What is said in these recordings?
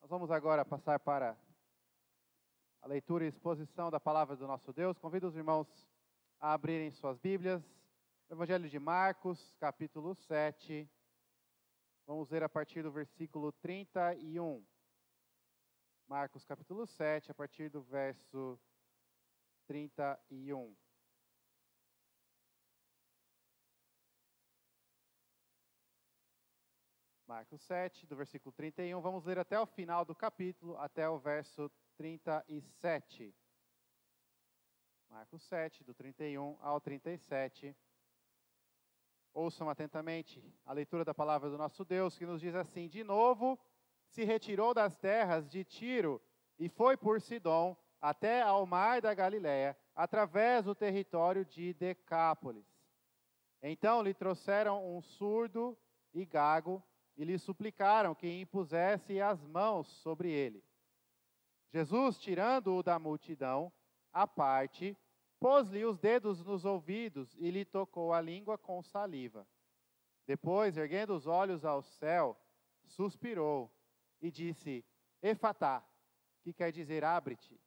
Nós vamos agora passar para a leitura e exposição da palavra do nosso Deus. Convido os irmãos a abrirem suas Bíblias. O Evangelho de Marcos, capítulo 7. Vamos ler a partir do versículo 31. Marcos, capítulo 7, a partir do verso 31. Marcos 7, do versículo 31. Vamos ler até o final do capítulo, até o verso 37. Marcos 7, do 31 ao 37. Ouçam atentamente a leitura da palavra do nosso Deus, que nos diz assim: De novo, se retirou das terras de Tiro e foi por Sidom até ao mar da Galileia, através do território de Decápolis. Então lhe trouxeram um surdo e gago e lhe suplicaram que impusesse as mãos sobre ele. Jesus, tirando-o da multidão, à parte, pôs-lhe os dedos nos ouvidos e lhe tocou a língua com saliva. Depois, erguendo os olhos ao céu, suspirou e disse: Efatá, que quer dizer abre-te.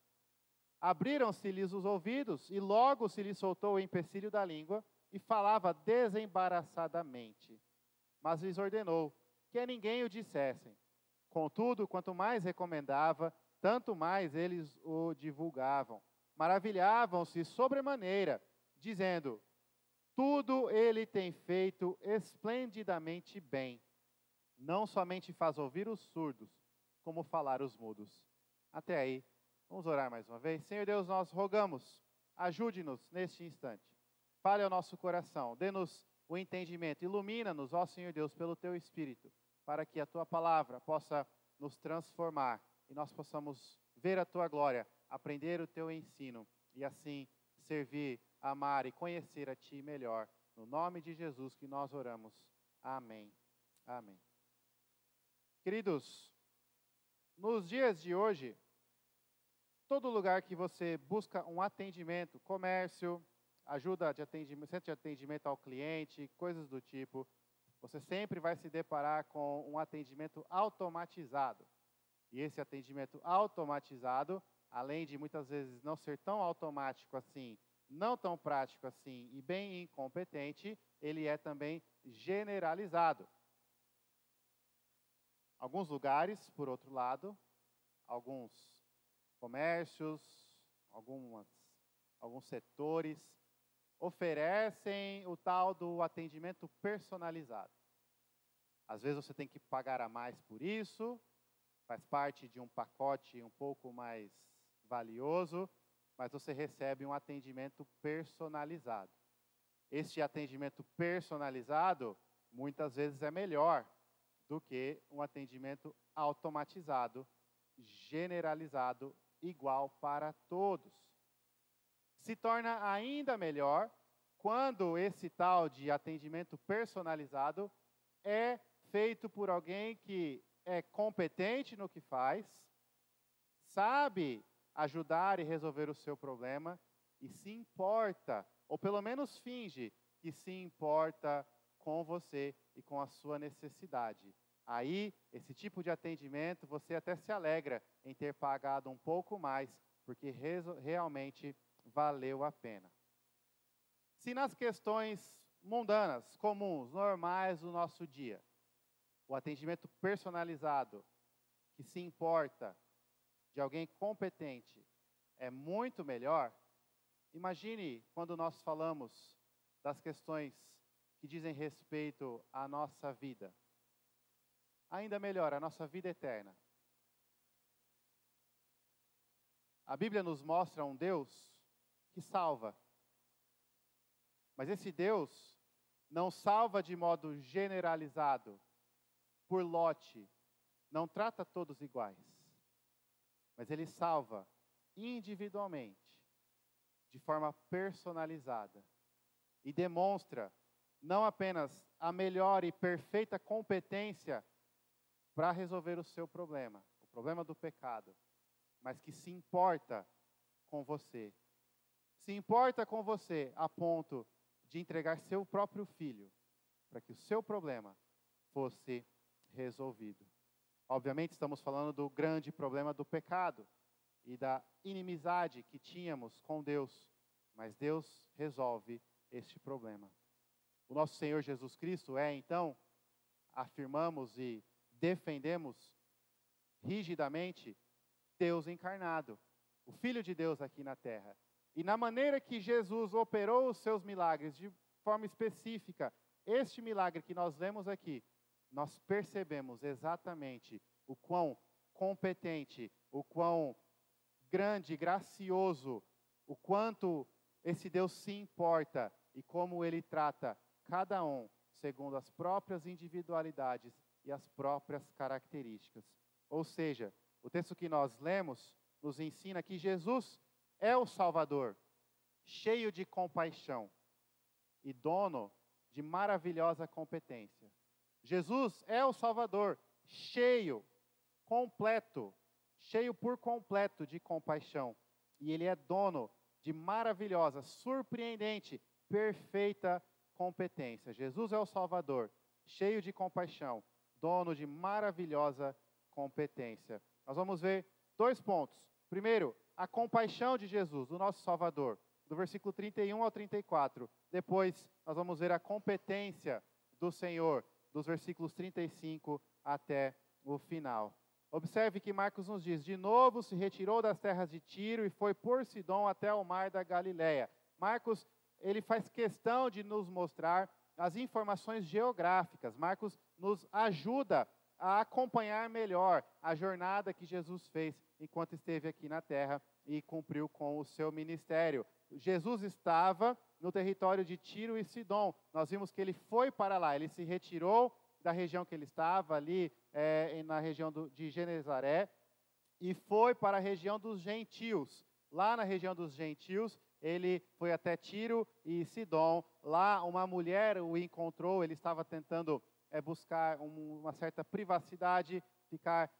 Abriram-se-lhes os ouvidos e logo se lhe soltou o empecilho da língua e falava desembaraçadamente. Mas lhes ordenou que a ninguém o dissessem. Contudo, quanto mais recomendava, tanto mais eles o divulgavam. Maravilhavam-se sobremaneira, dizendo: Tudo ele tem feito esplendidamente bem. Não somente faz ouvir os surdos, como falar os mudos. Até aí, vamos orar mais uma vez. Senhor Deus, nós rogamos, ajude-nos neste instante. Fale ao nosso coração, dê-nos o entendimento, ilumina-nos, ó Senhor Deus, pelo Teu Espírito, para que a Tua palavra possa nos transformar e nós possamos ver a Tua glória, aprender o Teu ensino e assim servir, amar e conhecer a Ti melhor. No nome de Jesus que nós oramos. Amém. Amém. Queridos, nos dias de hoje, todo lugar que você busca um atendimento, comércio, ajuda de atendimento, centro de atendimento ao cliente, coisas do tipo, você sempre vai se deparar com um atendimento automatizado. E esse atendimento automatizado, além de muitas vezes não ser tão automático assim, não tão prático assim e bem incompetente, ele é também generalizado. Alguns lugares, por outro lado, alguns comércios, alguns setores, oferecem o tal do atendimento personalizado. Às vezes você tem que pagar a mais por isso, faz parte de um pacote um pouco mais valioso, mas você recebe um atendimento personalizado. Este atendimento personalizado, muitas vezes é melhor do que um atendimento automatizado, generalizado, igual para todos. Se torna ainda melhor quando esse tal de atendimento personalizado é feito por alguém que é competente no que faz, sabe ajudar e resolver o seu problema e se importa, ou pelo menos finge que se importa com você e com a sua necessidade. Aí, esse tipo de atendimento, você até se alegra em ter pagado um pouco mais, porque realmente valeu a pena. Se nas questões mundanas, comuns, normais do nosso dia, o atendimento personalizado, que se importa, de alguém competente, é muito melhor, imagine quando nós falamos das questões que dizem respeito à nossa vida. Ainda melhor, a nossa vida eterna. A Bíblia nos mostra um Deus que salva. Mas esse Deus não salva de modo generalizado, por lote, não trata todos iguais. Mas Ele salva individualmente, de forma personalizada. E demonstra não apenas a melhor e perfeita competência para resolver o seu problema, o problema do pecado, mas que se importa com você. Se importa com você a ponto de entregar seu próprio filho para que o seu problema fosse resolvido. Obviamente, estamos falando do grande problema do pecado e da inimizade que tínhamos com Deus, mas Deus resolve este problema. O nosso Senhor Jesus Cristo é, então, afirmamos e defendemos rigidamente, Deus encarnado, o Filho de Deus aqui na terra. E na maneira que Jesus operou os seus milagres de forma específica, este milagre que nós lemos aqui, nós percebemos exatamente o quão competente, o quão grande, gracioso, o quanto esse Deus se importa e como Ele trata cada um segundo as próprias individualidades e as próprias características. Ou seja, o texto que nós lemos nos ensina que Jesus é o Salvador, cheio de compaixão e dono de maravilhosa competência. Jesus é o Salvador, cheio, completo, cheio por completo de compaixão. E Ele é dono de maravilhosa, surpreendente, perfeita competência. Jesus é o Salvador, cheio de compaixão, dono de maravilhosa competência. Nós vamos ver 2 pontos. Primeiro, a compaixão de Jesus, o nosso Salvador, do versículo 31 ao 34. Depois, nós vamos ver a competência do Senhor, dos versículos 35 até o final. Observe que Marcos nos diz: de novo se retirou das terras de Tiro e foi por Sidom até o mar da Galileia. Marcos, ele faz questão de nos mostrar as informações geográficas. Marcos nos ajuda a acompanhar melhor a jornada que Jesus fez enquanto esteve aqui na terra e cumpriu com o seu ministério. Jesus estava no território de Tiro e Sidom. Nós vimos que ele foi para lá, ele se retirou da região que ele estava, ali na região de Genezaré, e foi para a região dos gentios. Lá na região dos gentios, ele foi até Tiro e Sidom. Lá uma mulher o encontrou, ele estava tentando buscar uma certa privacidade, ficar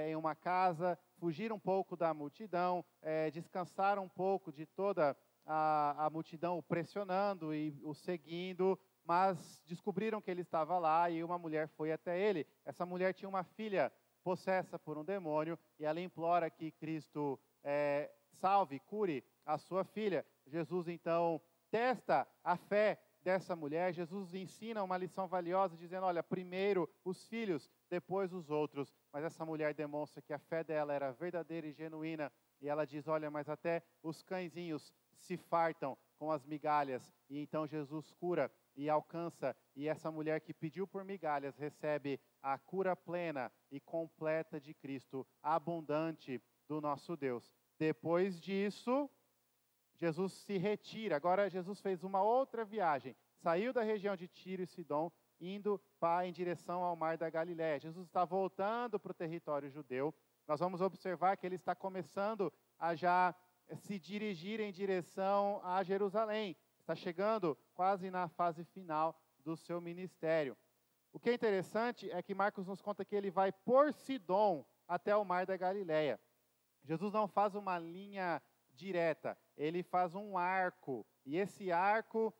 em uma casa, fugir um pouco da multidão, descansar um pouco de toda a multidão o pressionando e o seguindo, mas descobriram que ele estava lá e uma mulher foi até ele. Essa mulher tinha uma filha possessa por um demônio e ela implora que Cristo salve, cure a sua filha. Jesus então testa a fé dessa mulher. Jesus ensina uma lição valiosa, dizendo: olha, primeiro os filhos, depois os outros. Mas essa mulher demonstra que a fé dela era verdadeira e genuína, e ela diz: olha, mas até os cãezinhos se fartam com as migalhas. E então Jesus cura e alcança, e essa mulher que pediu por migalhas recebe a cura plena e completa de Cristo, abundante do nosso Deus. Depois disso, Jesus se retira. Agora Jesus fez uma outra viagem, saiu da região de Tiro e Sidom, indo em direção ao mar da Galileia. Jesus está voltando para o território judeu. Nós vamos observar que ele está começando a já se dirigir em direção a Jerusalém. Está chegando quase na fase final do seu ministério. O que é interessante é que Marcos nos conta que ele vai por Sidom até o mar da Galileia. Jesus não faz uma linha direta, ele faz um arco, e esse arco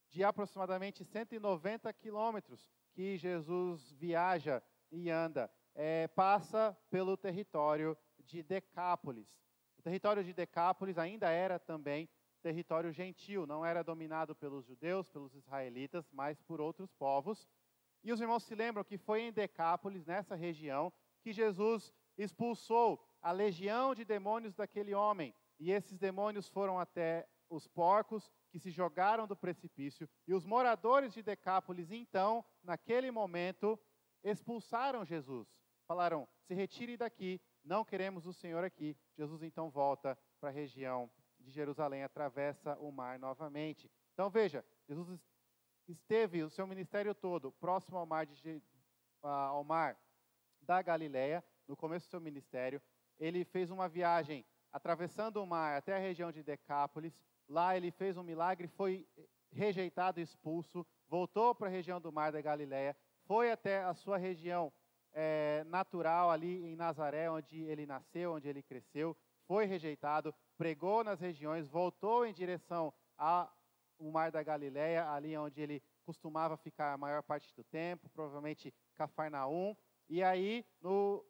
de aproximadamente 190 quilômetros que Jesus viaja e anda, passa pelo território de Decápolis. O território de Decápolis ainda era também território gentil, não era dominado pelos judeus, pelos israelitas, mas por outros povos. E os irmãos se lembram que foi em Decápolis, nessa região, que Jesus expulsou a legião de demônios daquele homem. E esses demônios foram até os porcos, que se jogaram do precipício. E os moradores de Decápolis, então, naquele momento, expulsaram Jesus. Falaram: se retire daqui, não queremos o Senhor aqui. Jesus então volta para a região de Jerusalém, atravessa o mar novamente. Então veja, Jesus esteve o seu ministério todo próximo ao mar da Galileia, no começo do seu ministério. Ele fez uma viagem atravessando o mar até a região de Decápolis. Lá ele fez um milagre, foi rejeitado e expulso, voltou para a região do mar da Galileia, foi até a sua região natural ali em Nazaré, onde ele nasceu, onde ele cresceu, foi rejeitado, pregou nas regiões, voltou em direção ao mar da Galileia, ali onde ele costumava ficar a maior parte do tempo, provavelmente Cafarnaum. E aí, no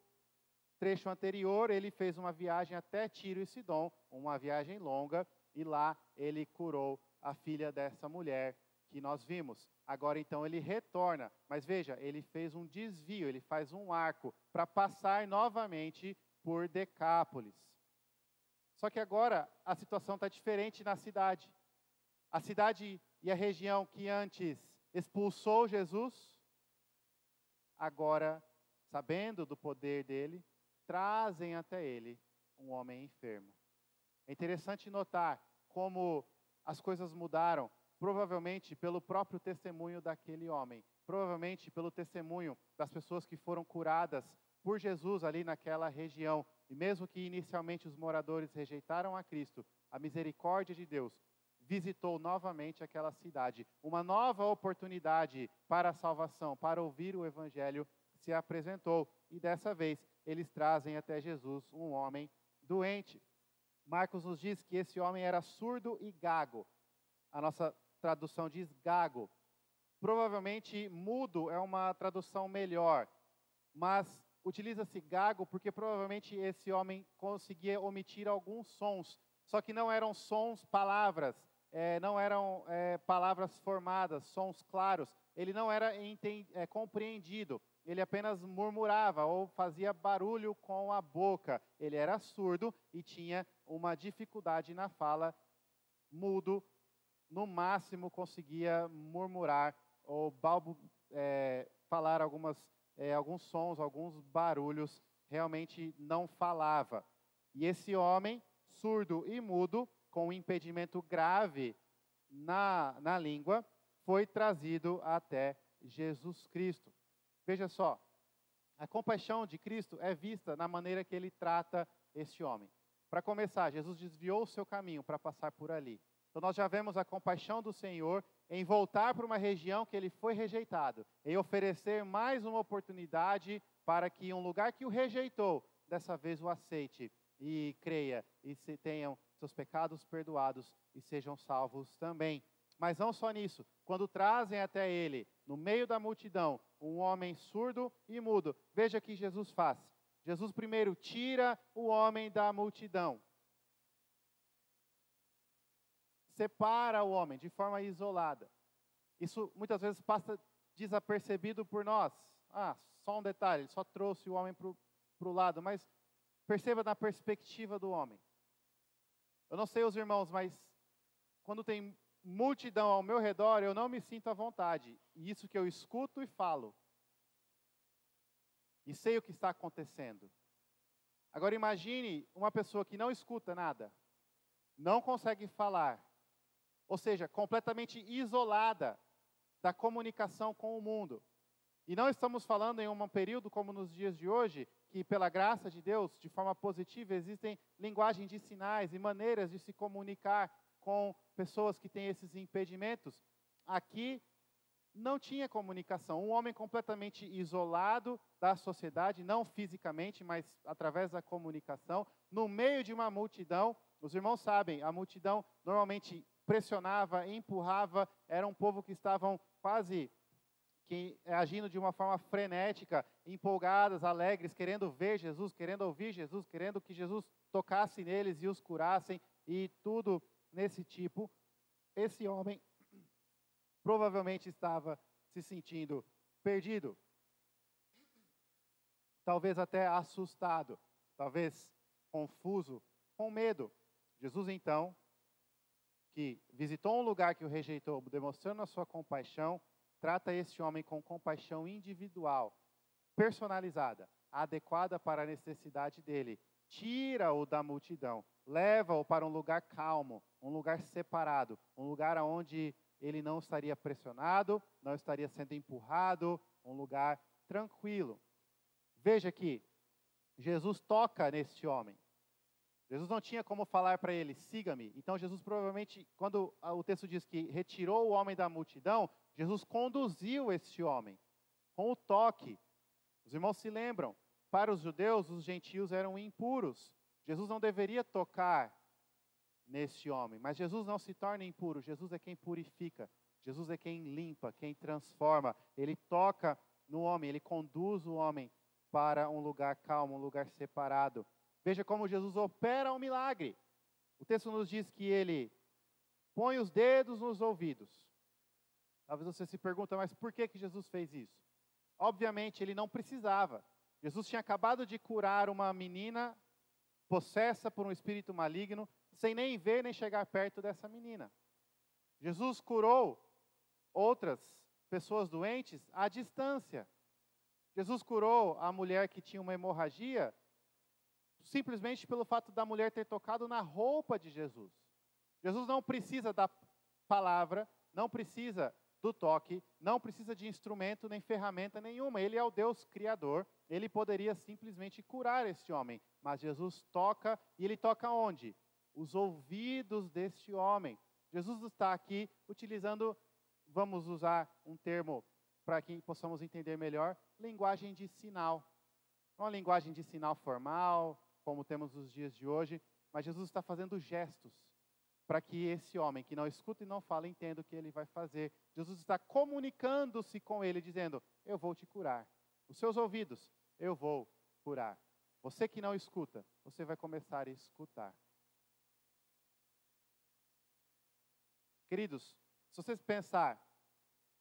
trecho anterior, ele fez uma viagem até Tiro e Sidom, uma viagem longa, e lá ele curou a filha dessa mulher que nós vimos. Agora, então, ele retorna. Mas veja, ele fez um desvio, ele faz um arco para passar novamente por Decápolis. Só que agora a situação está diferente na cidade. A cidade e a região que antes expulsou Jesus, agora, sabendo do poder dele, trazem até ele um homem enfermo. É interessante notar como as coisas mudaram, provavelmente pelo próprio testemunho daquele homem, provavelmente pelo testemunho das pessoas que foram curadas por Jesus ali naquela região. E mesmo que inicialmente os moradores rejeitaram a Cristo, a misericórdia de Deus visitou novamente aquela cidade. Uma nova oportunidade para a salvação, para ouvir o Evangelho, se apresentou. E dessa vez, eles trazem até Jesus um homem doente. Marcos nos diz que esse homem era surdo e gago. A nossa tradução diz gago. Provavelmente mudo é uma tradução melhor, mas utiliza-se gago porque provavelmente esse homem conseguia omitir alguns sons, só que não eram sons, palavras, não eram palavras formadas, sons claros. Ele não era compreendido, ele apenas murmurava ou fazia barulho com a boca. Ele era surdo e tinha uma dificuldade na fala, mudo, no máximo conseguia murmurar ou falar alguns sons, alguns barulhos, realmente não falava. E esse homem, surdo e mudo, com um impedimento grave na língua, foi trazido até Jesus Cristo. Veja só, a compaixão de Cristo é vista na maneira que ele trata este homem. Para começar, Jesus desviou o seu caminho para passar por ali. Então nós já vemos a compaixão do Senhor em voltar para uma região que ele foi rejeitado, em oferecer mais uma oportunidade para que um lugar que o rejeitou, dessa vez o aceite e creia e tenham seus pecados perdoados e sejam salvos também. Mas não só nisso, quando trazem até ele, no meio da multidão, um homem surdo e mudo, veja o que Jesus faz. Jesus primeiro tira o homem da multidão. Separa o homem de forma isolada. Isso muitas vezes passa desapercebido por nós. Só um detalhe, ele só trouxe o homem para o lado, mas perceba na perspectiva do homem. Eu não sei os irmãos, mas quando tem multidão ao meu redor, eu não me sinto à vontade. E isso que eu escuto e falo. E sei o que está acontecendo. Agora imagine uma pessoa que não escuta nada, não consegue falar, ou seja, completamente isolada da comunicação com o mundo. E não estamos falando em um período como nos dias de hoje, que pela graça de Deus, de forma positiva, existem linguagem de sinais e maneiras de se comunicar com pessoas que têm esses impedimentos. Aqui não tinha comunicação. Um homem completamente isolado da sociedade, não fisicamente, mas através da comunicação, no meio de uma multidão. Os irmãos sabem, a multidão normalmente pressionava, empurrava, era um povo que estavam quase agindo de uma forma frenética, empolgadas, alegres, querendo ver Jesus, querendo ouvir Jesus, querendo que Jesus tocasse neles e os curassem, e tudo nesse tipo. Esse homem provavelmente estava se sentindo perdido, talvez até assustado, talvez confuso, com medo. Jesus, então, que visitou um lugar que o rejeitou, demonstrando a sua compaixão, trata este homem com compaixão individual, personalizada, adequada para a necessidade dele. Tira-o da multidão, leva-o para um lugar calmo, um lugar separado, um lugar onde ele não estaria pressionado, não estaria sendo empurrado, um lugar tranquilo. Veja que Jesus toca neste homem. Jesus não tinha como falar para ele, siga-me. Então Jesus provavelmente, quando o texto diz que retirou o homem da multidão, Jesus conduziu este homem com o toque. Os irmãos se lembram, para os judeus, os gentios eram impuros. Jesus não deveria tocar neste homem, mas Jesus não se torna impuro. Jesus é quem purifica, Jesus é quem limpa, quem transforma. Ele toca no homem, ele conduz o homem para um lugar calmo, um lugar separado. Veja como Jesus opera um milagre. O texto nos diz que ele põe os dedos nos ouvidos. Talvez você se pergunte, mas por que Jesus fez isso? Obviamente, ele não precisava. Jesus tinha acabado de curar uma menina possessa por um espírito maligno, sem nem ver nem chegar perto dessa menina. Jesus curou outras pessoas doentes à distância. Jesus curou a mulher que tinha uma hemorragia simplesmente pelo fato da mulher ter tocado na roupa de Jesus. Jesus não precisa da palavra, não precisa do toque, não precisa de instrumento nem ferramenta nenhuma. Ele é o Deus Criador, ele poderia simplesmente curar este homem. Mas Jesus toca, e ele toca onde? Os ouvidos deste homem. Jesus está aqui utilizando, vamos usar um termo para que possamos entender melhor, linguagem de sinal. Não uma linguagem de sinal formal, como temos nos dias de hoje, mas Jesus está fazendo gestos para que esse homem que não escuta e não fala entenda o que ele vai fazer. Jesus está comunicando-se com ele, dizendo, eu vou te curar. Os seus ouvidos, eu vou curar. Você que não escuta, você vai começar a escutar. Queridos, se você pensar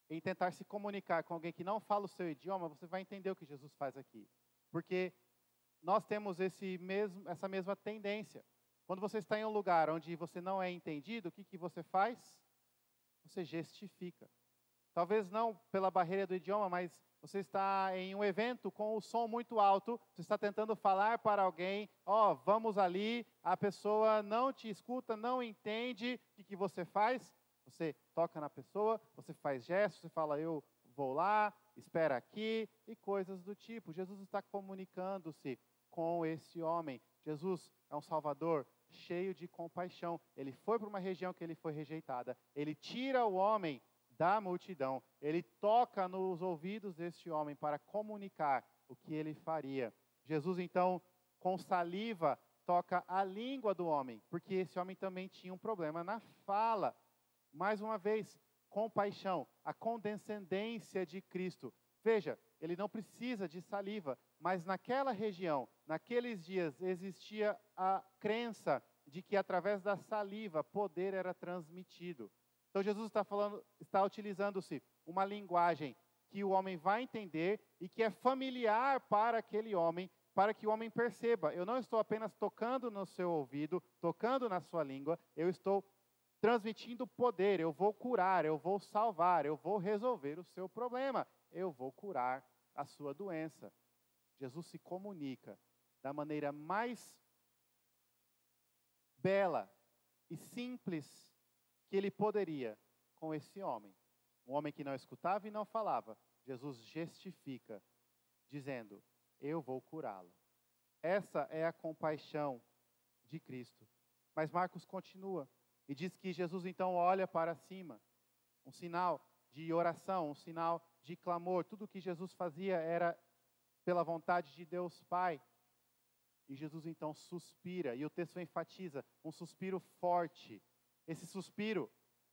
em tentar se comunicar com alguém que não fala o seu idioma, você vai entender o que Jesus faz aqui. Porque nós temos essa mesma tendência. Quando você está em um lugar onde você não é entendido, o que você faz? Você gestifica. Talvez não pela barreira do idioma, mas você está em um evento com o som muito alto, você está tentando falar para alguém, vamos ali, a pessoa não te escuta, não entende, o que você faz? Você toca na pessoa, você faz gestos, você fala, eu vou lá, espera aqui, e coisas do tipo. Jesus está comunicando-se com esse homem. Jesus é um Salvador cheio de compaixão. Ele foi para uma região que ele foi rejeitada. Ele tira o homem da multidão. Ele toca nos ouvidos deste homem para comunicar o que ele faria. Jesus, então, com saliva, toca a língua do homem, porque esse homem também tinha um problema na fala. Mais uma vez, compaixão, a condescendência de Cristo. Veja, ele não precisa de saliva, mas naquela região, naqueles dias, existia a crença de que através da saliva poder era transmitido. Então Jesus está utilizando-se uma linguagem que o homem vai entender e que é familiar para aquele homem, para que o homem perceba, eu não estou apenas tocando no seu ouvido, tocando na sua língua, eu estou transmitindo poder, eu vou curar, eu vou salvar, eu vou resolver o seu problema, eu vou curar a sua doença. Jesus se comunica da maneira mais bela e simples que ele poderia com esse homem. Um homem que não escutava e não falava. Jesus gestifica, dizendo, eu vou curá-lo. Essa é a compaixão de Cristo. Mas Marcos continua e diz que Jesus então olha para cima. Um sinal de oração, um sinal de clamor. Tudo o que Jesus fazia era pela vontade de Deus Pai. E Jesus então suspira, e o texto enfatiza, um suspiro forte. Esse suspiro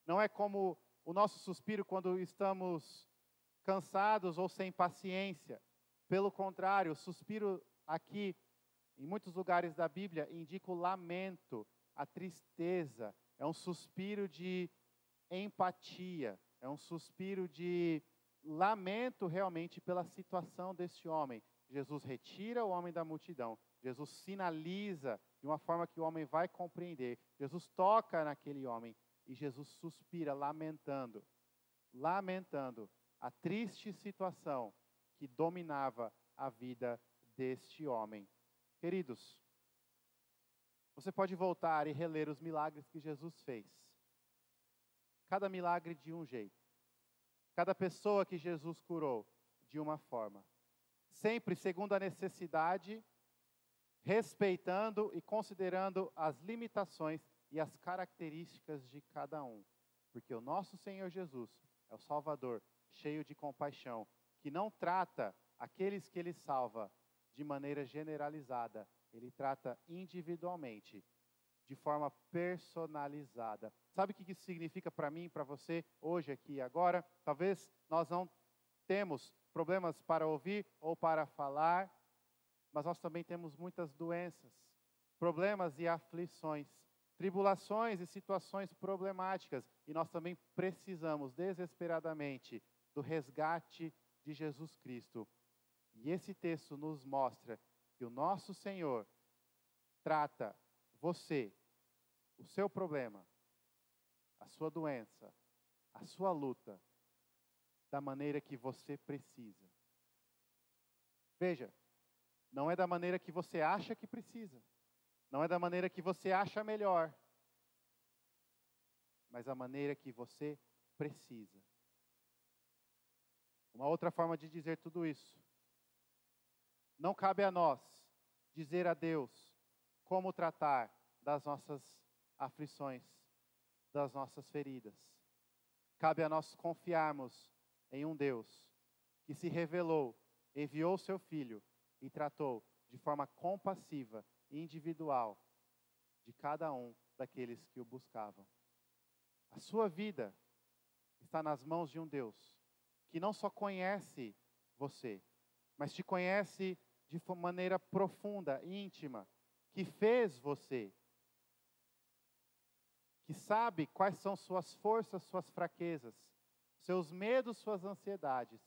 não é como o nosso suspiro quando estamos cansados ou sem paciência. Pelo contrário, o suspiro aqui, em muitos lugares da Bíblia, indica o lamento, a tristeza. É um suspiro de empatia, é um suspiro de lamento realmente pela situação deste homem. Jesus retira o homem da multidão. Jesus sinaliza de uma forma que o homem vai compreender. Jesus toca naquele homem e Jesus suspira, lamentando a triste situação que dominava a vida deste homem. Queridos, você pode voltar e reler os milagres que Jesus fez. Cada milagre de um jeito. Cada pessoa que Jesus curou de uma forma. Sempre segundo a necessidade, respeitando e considerando as limitações e as características de cada um. Porque o nosso Senhor Jesus é o Salvador, cheio de compaixão, que não trata aqueles que Ele salva de maneira generalizada. Ele trata individualmente, de forma personalizada. Sabe o que isso significa para mim, para você, hoje, aqui e agora? Talvez nós não temos problemas para ouvir ou para falar, mas nós também temos muitas doenças, problemas e aflições, tribulações e situações problemáticas, e nós também precisamos desesperadamente do resgate de Jesus Cristo. E esse texto nos mostra que o nosso Senhor trata você, o seu problema, a sua doença, a sua luta, da maneira que você precisa. Veja, não é da maneira que você acha que precisa, não é da maneira que você acha melhor, mas a maneira que você precisa. Uma outra forma de dizer tudo isso: não cabe a nós dizer a Deus como tratar das nossas aflições, das nossas feridas. Cabe a nós confiarmos em um Deus que se revelou, enviou o seu Filho e tratou de forma compassiva e individual de cada um daqueles que o buscavam. A sua vida está nas mãos de um Deus que não só conhece você, mas te conhece de maneira profunda, íntima, que fez você, que sabe quais são suas forças, suas fraquezas, seus medos, suas ansiedades,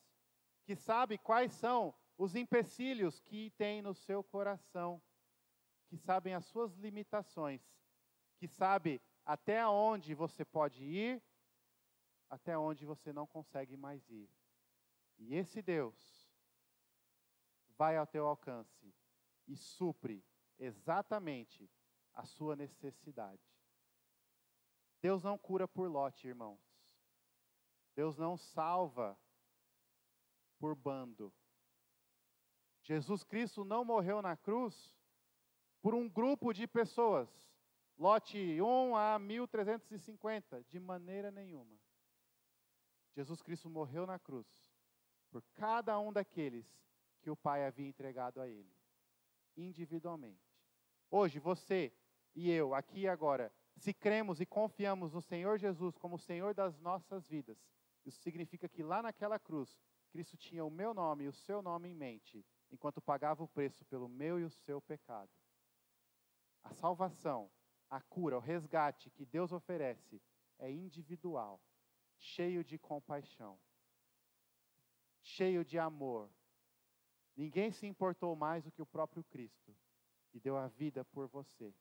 que sabe quais são os empecilhos que tem no seu coração, que sabem as suas limitações, que sabe até onde você pode ir, até onde você não consegue mais ir. E esse Deus vai ao teu alcance e supre exatamente a sua necessidade. Deus não cura por lote, irmãos. Deus não salva por bando. Jesus Cristo não morreu na cruz por um grupo de pessoas, lote 1 a 1350, de maneira nenhuma. Jesus Cristo morreu na cruz por cada um daqueles que o Pai havia entregado a Ele, individualmente. Hoje, você e eu, aqui e agora, se cremos e confiamos no Senhor Jesus como o Senhor das nossas vidas, isso significa que lá naquela cruz, Cristo tinha o meu nome e o seu nome em mente, enquanto pagava o preço pelo meu e o seu pecado. A salvação, a cura, o resgate que Deus oferece é individual, cheio de compaixão, cheio de amor. Ninguém se importou mais do que o próprio Cristo e deu a vida por você.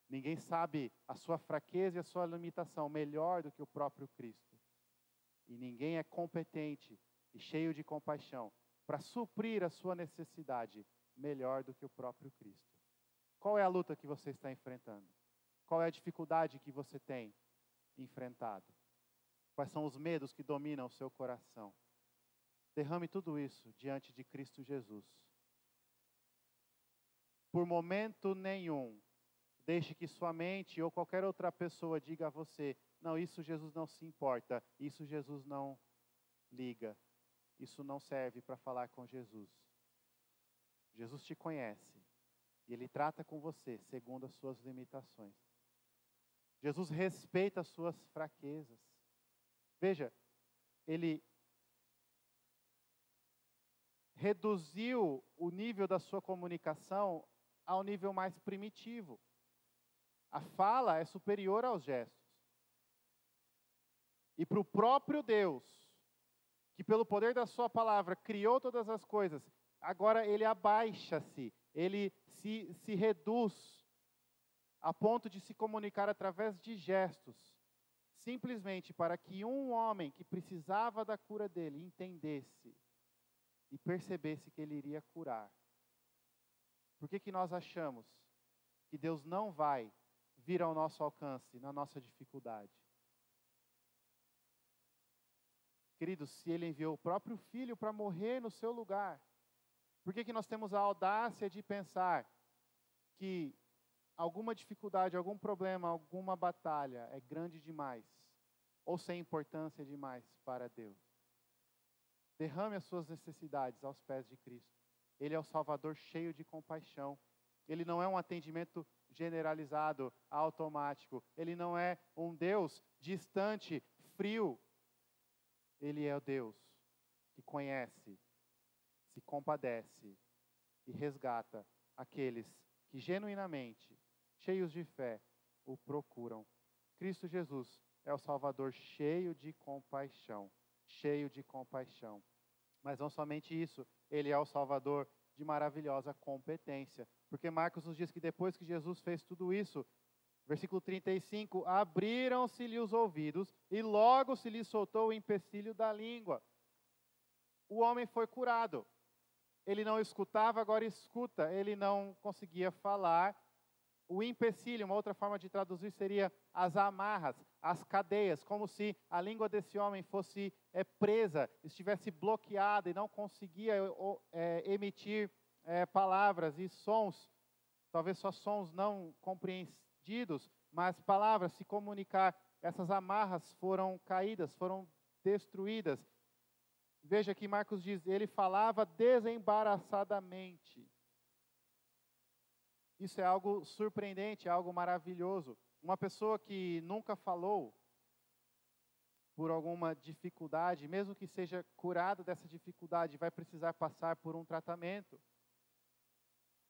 Ninguém sabe a sua fraqueza e a sua limitação melhor do que o próprio Cristo. E ninguém é competente e cheio de compaixão para suprir a sua necessidade melhor do que o próprio Cristo. Qual é a luta que você está enfrentando? Qual é a dificuldade que você tem enfrentado? Quais são os medos que dominam o seu coração? Derrame tudo isso diante de Cristo Jesus. Por momento nenhum, deixe que sua mente ou qualquer outra pessoa diga a você: não, isso Jesus não se importa, isso Jesus não liga, isso não serve para falar com Jesus. Jesus te conhece e Ele trata com você segundo as suas limitações. Jesus respeita as suas fraquezas. Veja, Ele reduziu o nível da sua comunicação ao nível mais primitivo. A fala é superior aos gestos. E para o próprio Deus, que pelo poder da sua palavra criou todas as coisas, agora Ele abaixa-se, Ele se reduz a ponto de se comunicar através de gestos, simplesmente para que um homem que precisava da cura dele entendesse e percebesse que Ele iria curar. Por que nós achamos que Deus não vai vir ao nosso alcance, na nossa dificuldade? Queridos, se Ele enviou o próprio Filho para morrer no seu lugar, por que nós temos a audácia de pensar que alguma dificuldade, algum problema, alguma batalha é grande demais ou sem importância demais para Deus? Derrame as suas necessidades aos pés de Cristo. Ele é o Salvador cheio de compaixão. Ele não é um atendimento generalizado, automático. Ele não é um Deus distante, frio. Ele é o Deus que conhece, se compadece e resgata aqueles que genuinamente, cheios de fé, o procuram. Cristo Jesus é o Salvador cheio de compaixão, cheio de compaixão. Mas não somente isso, ele é o Salvador de maravilhosa competência, porque Marcos nos diz que depois que Jesus fez tudo isso, versículo 35, abriram-se-lhe os ouvidos e logo se lhe soltou o empecilho da língua. O homem foi curado. Ele não escutava, agora escuta. Ele não conseguia falar. O empecilho, uma outra forma de traduzir seria as amarras, as cadeias, como se a língua desse homem fosse presa, estivesse bloqueada e não conseguia emitir palavras e sons, talvez só sons não compreendidos, mas palavras, se comunicar. Essas amarras foram caídas, foram destruídas. Veja que Marcos diz, ele falava desembaraçadamente. Isso é algo surpreendente, é algo maravilhoso. Uma pessoa que nunca falou por alguma dificuldade, mesmo que seja curado dessa dificuldade, vai precisar passar por um tratamento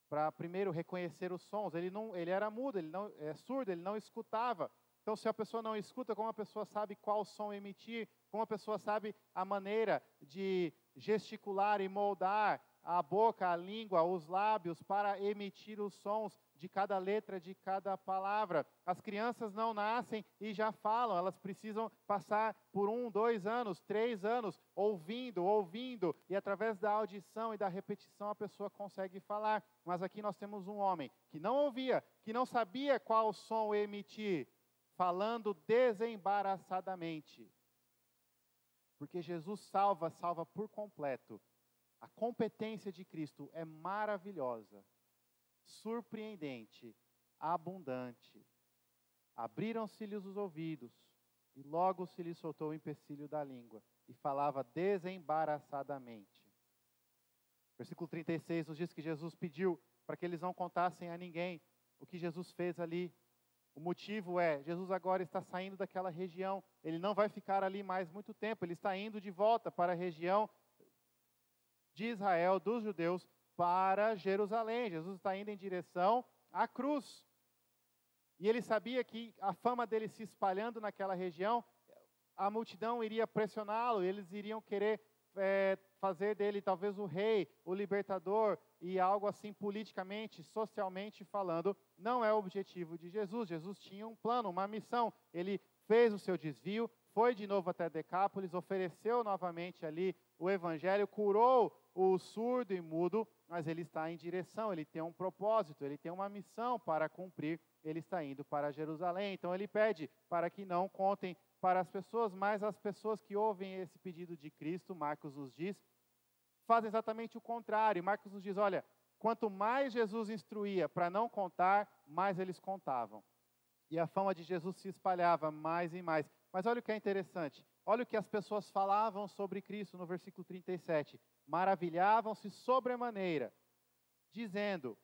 para primeiro reconhecer os sons. Ele era mudo, ele não é surdo, ele não escutava. Então, se a pessoa não escuta, como a pessoa sabe qual som emitir? Como a pessoa sabe a maneira de gesticular e moldar a boca, a língua, os lábios para emitir os sons de cada letra, de cada palavra? As crianças não nascem e já falam, elas precisam passar por 1, 2 anos, 3 anos, ouvindo, e através da audição e da repetição a pessoa consegue falar. Mas aqui nós temos um homem que não ouvia, que não sabia qual som emitir, falando desembaraçadamente. Porque Jesus salva por completo. A competência de Cristo é maravilhosa, surpreendente, abundante. Abriram-se-lhe os ouvidos, e logo se lhe soltou o empecilho da língua, e falava desembaraçadamente. Versículo 36 nos diz que Jesus pediu para que eles não contassem a ninguém o que Jesus fez ali. O motivo é, Jesus agora está saindo daquela região, ele não vai ficar ali mais muito tempo, ele está indo de volta para a região de Israel, dos judeus, para Jerusalém. Jesus está indo em direção à cruz. E ele sabia que a fama dele se espalhando naquela região, a multidão iria pressioná-lo, eles iriam querer fazer dele talvez o rei, o libertador, e algo assim politicamente, socialmente falando, não é o objetivo de Jesus. Jesus tinha um plano, uma missão. Ele fez o seu desvio, foi de novo até Decápolis, ofereceu novamente ali o evangelho, curou o surdo e mudo, mas ele está em direção, ele tem um propósito, ele tem uma missão para cumprir, ele está indo para Jerusalém. Então ele pede para que não contem para as pessoas, mas as pessoas que ouvem esse pedido de Cristo, Marcos nos diz, fazem exatamente o contrário. Marcos nos diz, olha, quanto mais Jesus instruía para não contar, mais eles contavam. E a fama de Jesus se espalhava mais e mais. Mas olha o que é interessante. Olha o que as pessoas falavam sobre Cristo no versículo 37. Maravilhavam-se sobremaneira, dizendo,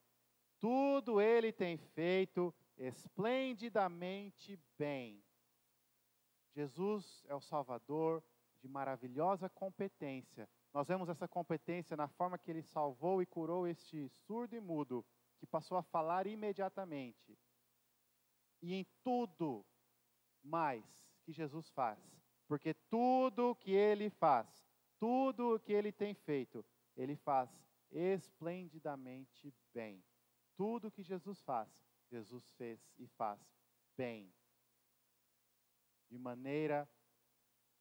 tudo ele tem feito esplendidamente bem. Jesus é o Salvador de maravilhosa competência. Nós vemos essa competência na forma que ele salvou e curou este surdo e mudo, que passou a falar imediatamente. E em tudo mais que Jesus faz. Porque tudo que ele faz, tudo o que ele tem feito, ele faz esplendidamente bem. Tudo que Jesus faz, Jesus fez e faz bem. De maneira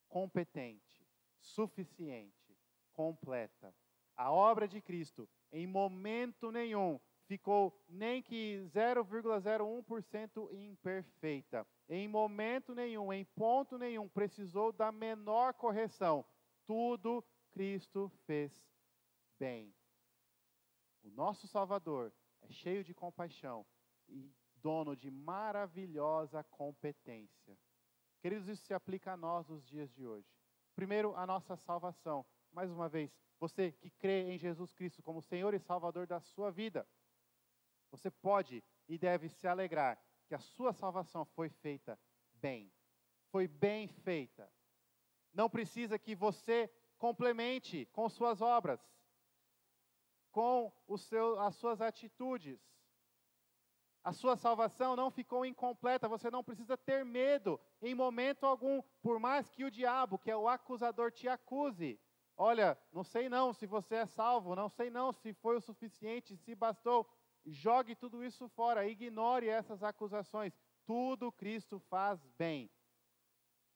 competente, suficiente, completa. A obra de Cristo, em momento nenhum, ficou nem que 0,01% imperfeita. Em momento nenhum, em ponto nenhum, precisou da menor correção. Tudo Cristo fez bem. O nosso Salvador é cheio de compaixão e dono de maravilhosa competência. Queridos, isso se aplica a nós nos dias de hoje. Primeiro, a nossa salvação. Mais uma vez, você que crê em Jesus Cristo como Senhor e Salvador da sua vida, você pode e deve se alegrar que a sua salvação foi feita bem. Foi bem feita. Não precisa que você complemente com suas obras. com as suas atitudes. A sua salvação não ficou incompleta, você não precisa ter medo em momento algum, por mais que o diabo, que é o acusador, te acuse. Olha, não sei não se você é salvo, não sei não se foi o suficiente, se bastou. Jogue tudo isso fora, ignore essas acusações. Tudo Cristo faz bem.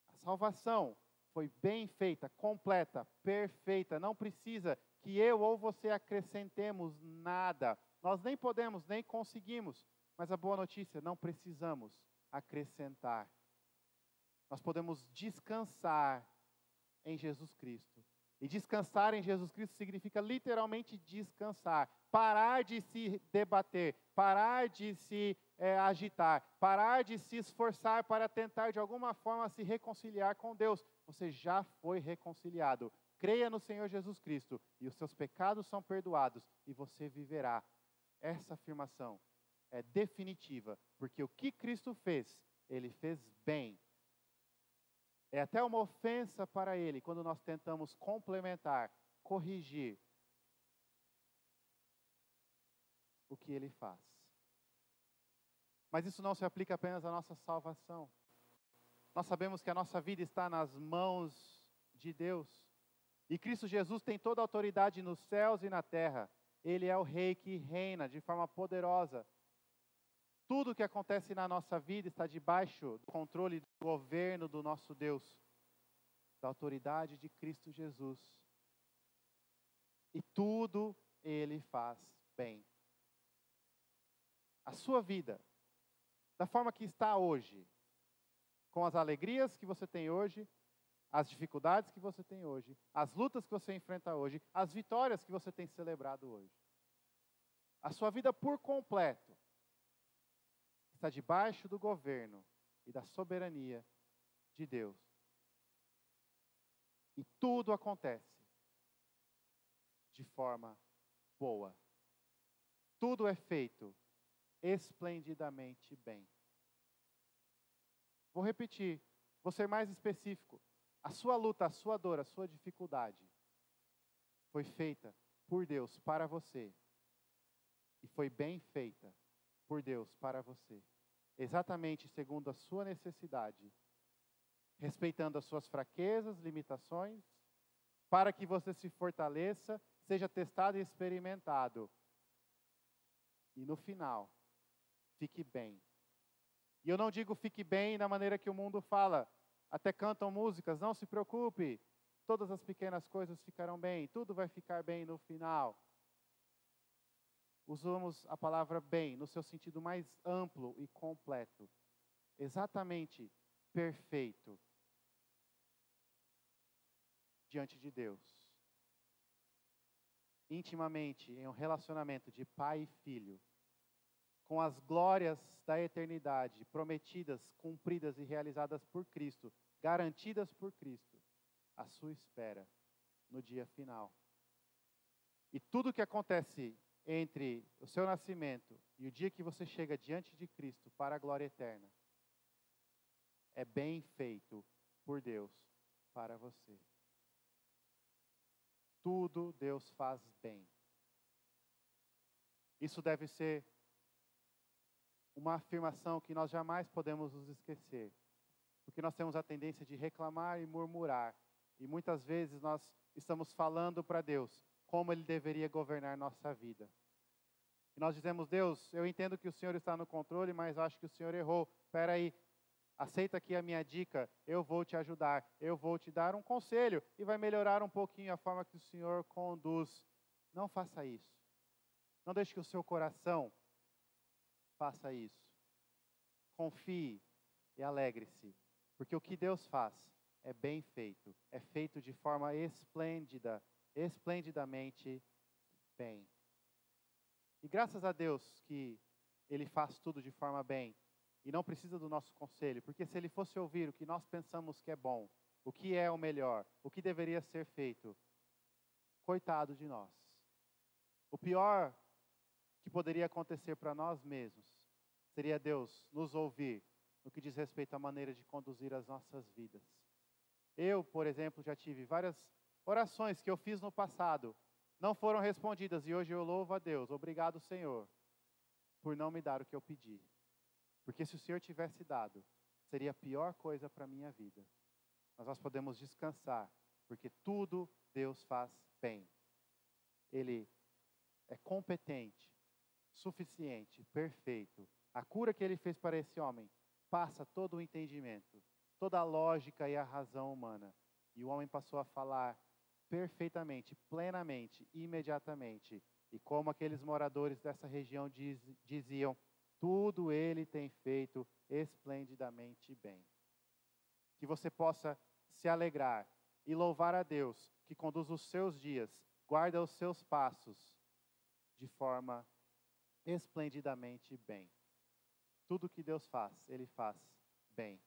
A salvação foi bem feita, completa, perfeita. Não precisa que eu ou você acrescentemos nada. Nós nem podemos, nem conseguimos. Mas a boa notícia, não precisamos acrescentar. Nós podemos descansar em Jesus Cristo. E descansar em Jesus Cristo significa literalmente descansar. Parar de se debater, parar de se agitar, parar de se esforçar para tentar de alguma forma se reconciliar com Deus. Você já foi reconciliado. Creia no Senhor Jesus Cristo e os seus pecados são perdoados e você viverá. Essa afirmação é definitiva, porque o que Cristo fez, Ele fez bem. É até uma ofensa para Ele quando nós tentamos complementar, corrigir o que Ele faz. Mas isso não se aplica apenas à nossa salvação. Nós sabemos que a nossa vida está nas mãos de Deus. E Cristo Jesus tem toda a autoridade nos céus e na terra. Ele é o Rei que reina de forma poderosa. Tudo o que acontece na nossa vida está debaixo do controle do governo do nosso Deus, da autoridade de Cristo Jesus. E tudo Ele faz bem. A sua vida, da forma que está hoje, com as alegrias que você tem hoje, as dificuldades que você tem hoje, as lutas que você enfrenta hoje, as vitórias que você tem celebrado hoje. A sua vida por completo está debaixo do governo e da soberania de Deus. E tudo acontece de forma boa. Tudo é feito esplendidamente bem. Vou repetir, vou ser mais específico. A sua luta, a sua dor, a sua dificuldade foi feita por Deus para você. E foi bem feita por Deus para você. Exatamente segundo a sua necessidade. Respeitando as suas fraquezas, limitações, para que você se fortaleça, seja testado e experimentado. E no final, fique bem. E eu não digo fique bem da maneira que o mundo fala. Até cantam músicas, não se preocupe, todas as pequenas coisas ficarão bem, tudo vai ficar bem no final. Usamos a palavra bem no seu sentido mais amplo e completo. Exatamente perfeito diante de Deus. Intimamente em um relacionamento de pai e filho, com as glórias da eternidade prometidas, cumpridas e realizadas por Cristo, garantidas por Cristo, à sua espera no dia final. E tudo que acontece entre o seu nascimento e o dia que você chega diante de Cristo para a glória eterna, é bem feito por Deus para você. Tudo Deus faz bem. Isso deve ser uma afirmação que nós jamais podemos nos esquecer, porque nós temos a tendência de reclamar e murmurar, e muitas vezes nós estamos falando para Deus como Ele deveria governar nossa vida. E nós dizemos, Deus, eu entendo que o Senhor está no controle, mas eu acho que o Senhor errou. Espera aí, aceita aqui a minha dica, eu vou te ajudar, eu vou te dar um conselho e vai melhorar um pouquinho a forma que o Senhor conduz. Não faça isso. Não deixe que o seu coração faça isso. Confie e alegre-se, porque o que Deus faz é bem feito, é feito de forma esplêndida, esplendidamente bem. E graças a Deus que Ele faz tudo de forma bem e não precisa do nosso conselho, porque se Ele fosse ouvir o que nós pensamos que é bom, o que é o melhor, o que deveria ser feito, coitado de nós. O pior que poderia acontecer para nós mesmos seria Deus nos ouvir no que diz respeito à maneira de conduzir as nossas vidas. Eu, por exemplo, já tive várias orações que eu fiz no passado, não foram respondidas. E hoje eu louvo a Deus. Obrigado, Senhor, por não me dar o que eu pedi. Porque se o Senhor tivesse dado, seria a pior coisa para a minha vida. Mas nós podemos descansar, porque tudo Deus faz bem. Ele é competente, suficiente, perfeito. A cura que Ele fez para esse homem passa todo o entendimento, toda a lógica e a razão humana. E o homem passou a falar perfeitamente, plenamente, imediatamente. E como aqueles moradores dessa região diziam, tudo Ele tem feito esplendidamente bem. Que você possa se alegrar e louvar a Deus, que conduz os seus dias, guarda os seus passos de forma esplendidamente bem. Tudo que Deus faz, Ele faz bem.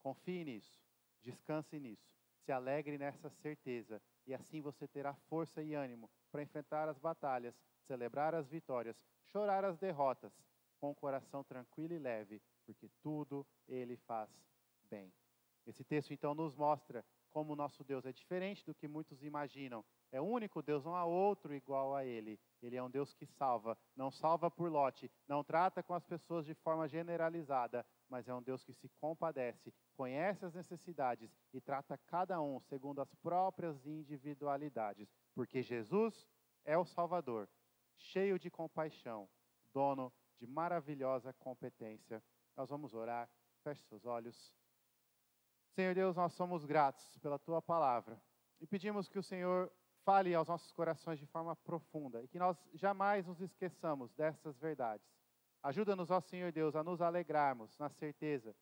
Confie nisso, descanse nisso, se alegre nessa certeza, e assim você terá força e ânimo para enfrentar as batalhas, celebrar as vitórias, chorar as derrotas, com o coração tranquilo e leve, porque tudo Ele faz bem. Esse texto então nos mostra como o nosso Deus é diferente do que muitos imaginam. É o único Deus, não há outro igual a Ele. Ele é um Deus que salva, não salva por lote, não trata com as pessoas de forma generalizada, mas é um Deus que se compadece, conhece as necessidades e trata cada um segundo as próprias individualidades, porque Jesus é o Salvador, cheio de compaixão, dono de maravilhosa competência. Nós vamos orar, feche seus olhos. Senhor Deus, nós somos gratos pela Tua palavra e pedimos que o Senhor fale aos nossos corações de forma profunda e que nós jamais nos esqueçamos dessas verdades. Ajuda-nos, ó Senhor Deus, a nos alegrarmos na certeza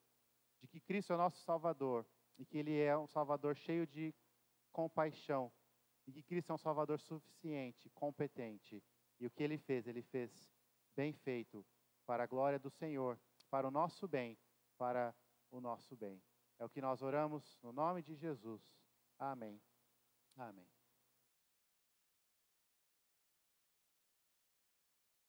de que Cristo é o nosso Salvador e que Ele é um Salvador cheio de compaixão e que Cristo é um Salvador suficiente, competente. E o que Ele fez bem feito, para a glória do Senhor, para o nosso bem, para o nosso bem. É o que nós oramos no nome de Jesus. Amém. Amém.